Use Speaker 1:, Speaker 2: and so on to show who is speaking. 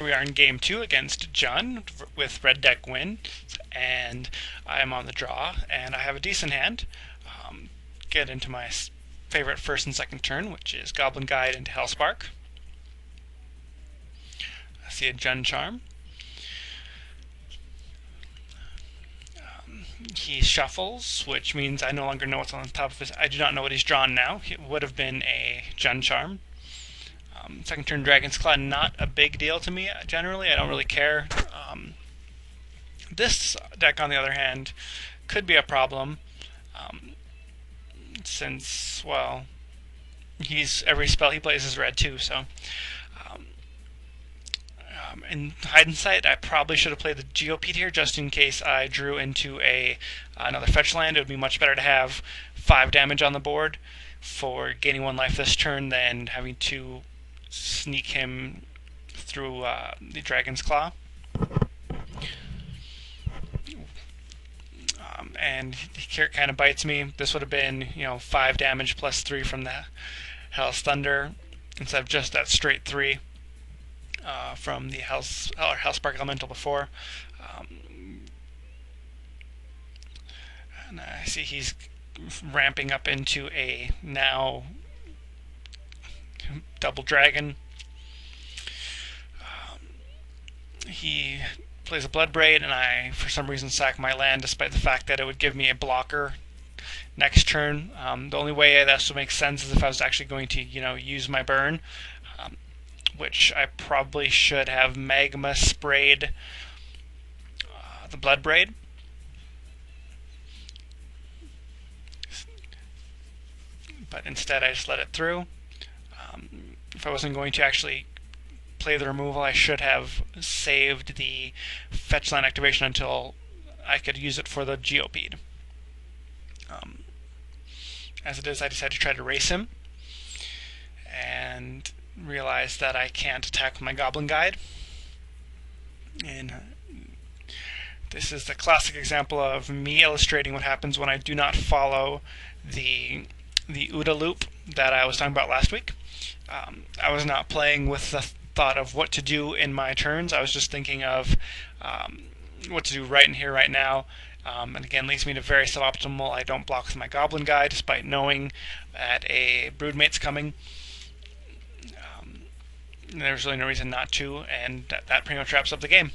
Speaker 1: We are in game 2 against Jun with red deck win, and I am on the draw, and I have a decent hand. Get into my favorite first and second turn, which is Goblin Guide into Hellspark. I see a Jun Charm. He shuffles, which means I no longer know what's on the top of his. I do not know what he's drawn now. It would have been a Jun Charm. Second turn Dragon's Claw, not a big deal to me generally. I don't really care. This deck, on the other hand, could be a problem since, well, every spell he plays is red too. So, in hindsight, I probably should have played the Geopeat here just in case I drew into another fetch land. It would be much better to have 5 damage on the board for gaining 1 life this turn than having to sneak him through the Dragon's Claw. And he kind of bites me. This would have been, 5 damage plus 3 from the Hell's Thunder instead of just that straight 3 from the Hellspark Elemental before. And I see he's ramping up into a now double dragon. He plays a Bloodbraid, and I, for some reason, sack my land, despite the fact that it would give me a blocker next turn. The only way this would make sense is if I was actually going to, use my burn, which I probably should have magma sprayed the Bloodbraid. But instead, I just let it through. If I wasn't going to actually play the removal, I should have saved the fetch land activation until I could use it for the Geopeat. As it is, I decided to try to race him and realized that I can't attack with my Goblin Guide. And this is the classic example of me illustrating what happens when I do not follow the OODA loop that I was talking about last week. I was not playing with the thought of what to do in my turns. I was just thinking of what to do right in here, right now. And again, leads me to very suboptimal. I don't block with my Goblin Guide despite knowing that a Broodmate's coming. There's really no reason not to, and that pretty much wraps up the game.